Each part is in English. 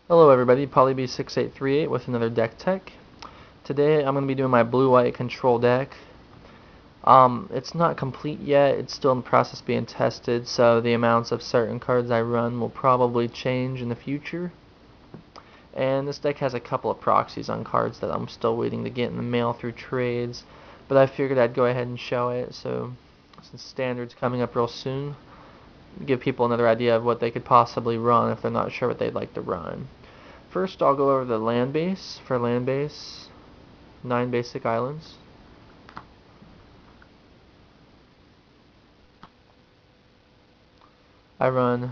Hello everybody, PolyB6838 with another deck tech. Today I'm going to be doing my blue-white control deck. It's not complete yet, it's still in the process of being tested, so the amounts of certain cards I run will probably change in the future. And this deck has a couple of proxies on cards that I'm still waiting to get in the mail through trades, but I figured I'd go ahead and show it, so since Standard's coming up real soon, give people another idea of what they could possibly run if they're not sure what they'd like to run. First, I'll go over the land base. For land base, 9 basic islands. I run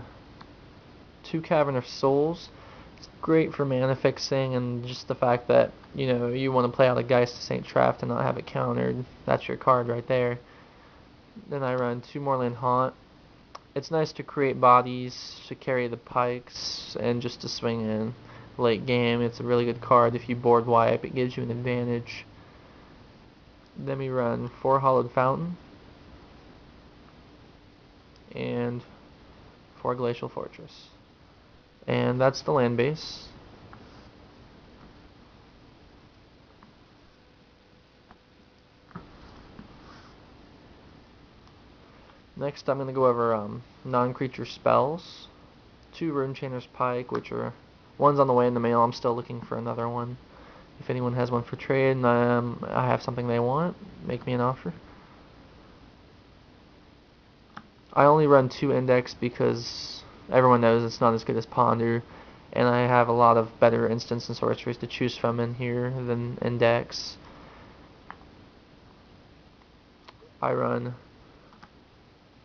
2 Cavern of Souls. It's great for mana fixing and just the fact that, you want to play out a Geist of St. Traft and not have it countered. That's your card right there. Then I run 2 Moorland Haunt. It's nice to create bodies, to carry the pikes, and just to swing in late game. It's a really good card. If you board wipe, it gives you an advantage. Then we run 4 Hollowed Fountain and 4 Glacial Fortress. And that's the land base. Next, I'm going to go over non-creature spells. 2 Runechainer's Pike, which are one's on the way in the mail. I'm still looking for another one. If anyone has one for trade and I have something they want, make me an offer. I only run 2 Index because everyone knows it's not as good as Ponder, and I have a lot of better instants and sorceries to choose from in here than Index. I run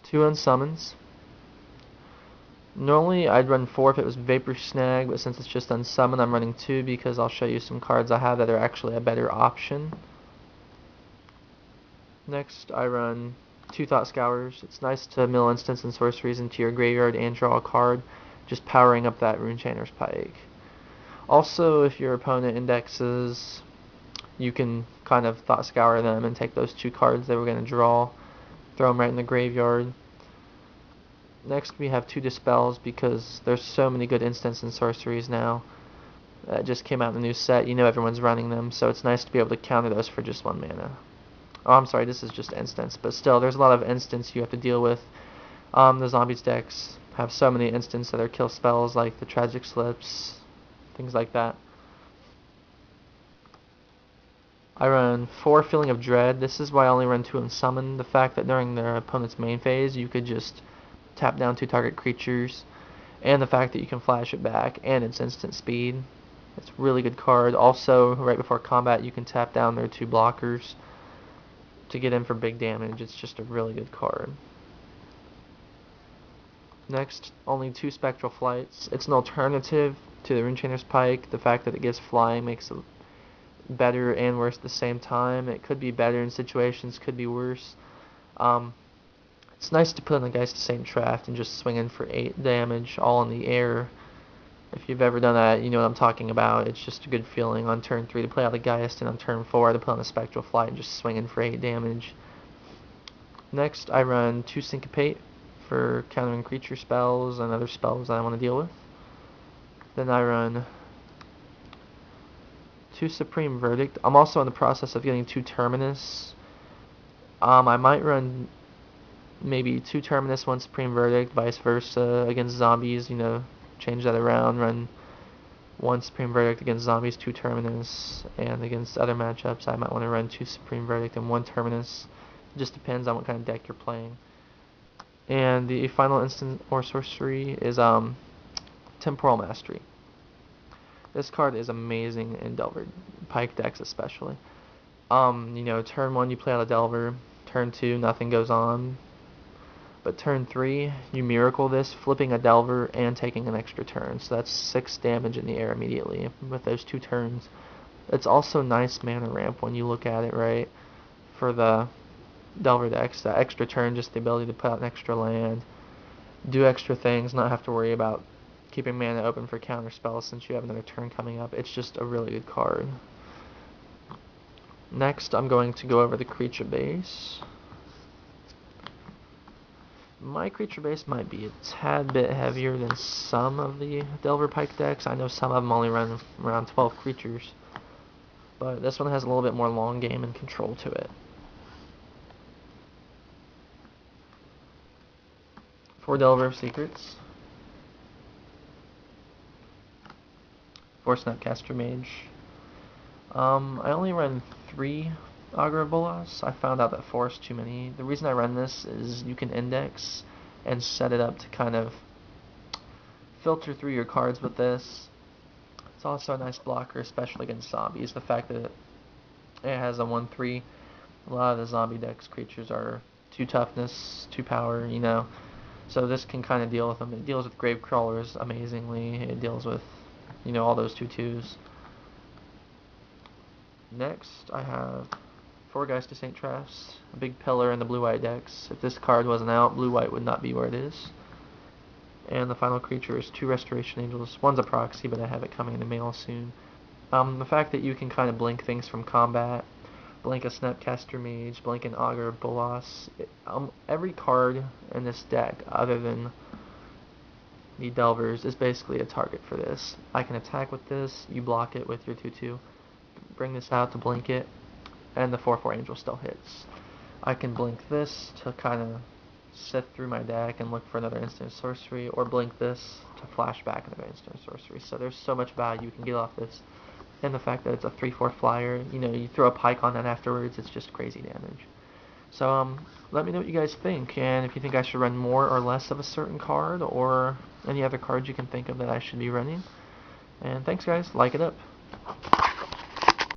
2 Unsummons. Normally I'd run 4 if it was Vapor Snag, but since it's just Unsummon, I'm running 2 because I'll show you some cards I have that are actually a better option. Next I run 2 Thought Scours. It's nice to mill instants and sorceries into your graveyard and draw a card, just powering up that Runechainer's Pike. Also, if your opponent indexes, you can kind of Thought Scour them and take those 2 cards they were going to draw, throw them right in the graveyard. Next we have 2 Dispels because there's so many good instants and sorceries now that just came out in the new set. You know everyone's running them, so it's nice to be able to counter those for just 1 mana. Oh, I'm sorry, this is just instants, but still, there's a lot of instants you have to deal with. The Zombies decks have so many instants that are kill spells, like the Tragic Slips, things like that. I run 4 Feeling of Dread. This is why I only run 2 Unsummon. The fact that during their opponent's main phase, you could just tap down 2 target creatures, and the fact that you can flash it back, and its instant speed. It's a really good card. Also, right before combat, you can tap down their 2 blockers to get in for big damage. It's just a really good card. Next, only 2 Spectral Flights. It's an alternative to the Runechainer's Pike. The fact that it gives flying makes it better and worse at the same time. It could be better in situations, could be worse. It's nice to put on the Geist of St. Traft and just swing in for 8 damage all in the air. If you've ever done that, you know what I'm talking about. It's just a good feeling on turn 3 to play out the Geist, and on turn 4 to put on a Spectral Flight and just swing in for 8 damage. Next, I run 2 Syncopate for countering creature spells and other spells that I want to deal with. Then I run 2 Supreme Verdict. I'm also in the process of getting 2 Terminus. I might run maybe 2 Terminus, 1 Supreme Verdict, vice versa against zombies, change that around, run 1 Supreme Verdict against zombies, 2 Terminus, and against other matchups I might want to run 2 Supreme Verdict and 1 Terminus. It just depends on what kind of deck you're playing. And the final instant or sorcery is Temporal Mastery. This card is amazing in Delver Pike decks especially. Turn 1 you play out a Delver, turn 2 nothing goes on, but turn 3 you miracle this, flipping a Delver and taking an extra turn, so that's 6 damage in the air immediately with those 2 turns. It's also nice mana ramp when you look at it, right, for the Delver decks. That extra turn, just the ability to put out an extra land, do extra things, not have to worry about keeping mana open for counter spells since you have another turn coming up. It's just a really good card. Next, I'm going to go over the creature base. My creature base might be a tad bit heavier than some of the Delver Pike decks. I know some of them only run around 12 creatures, but this one has a little bit more long game and control to it. 4 Delver of Secrets, 4 Snapcaster Mage. I only run 3 Augur of Bolas. I found out that 4 is too many. The reason I run this is you can index and set it up to kind of filter through your cards with this. It's also a nice blocker, especially against zombies. The fact that it has a 1/3. A lot of the zombie decks creatures are 2 toughness, 2 power, you know. So this can kind of deal with them. It deals with grave crawlers amazingly. It deals with, you know, all those 2/2s. Next, I have 4 Guys to Saint Traps, a big pillar in the blue-white decks. If this card wasn't out, blue-white would not be where it is. And the final creature is 2 Restoration Angels. One's a proxy, but I have it coming in the mail soon. The fact that you can kind of blink things from combat, blink a Snapcaster Mage, blink an Augur Bolas. Every card in this deck, other than the Delvers, is basically a target for this. I can attack with this, you block it with your 2/2, bring this out to blink it, and the 4/4 Angel still hits. I can blink this to kind of sift through my deck and look for another instant sorcery, or blink this to flash back another instant sorcery. So there's so much value you can get off this. And the fact that it's a 3/4 flyer, you know, you throw a Pike on that afterwards, it's just crazy damage. So let me know what you guys think, and if you think I should run more or less of a certain card, or any other cards you can think of that I should be running. And thanks guys, like it up.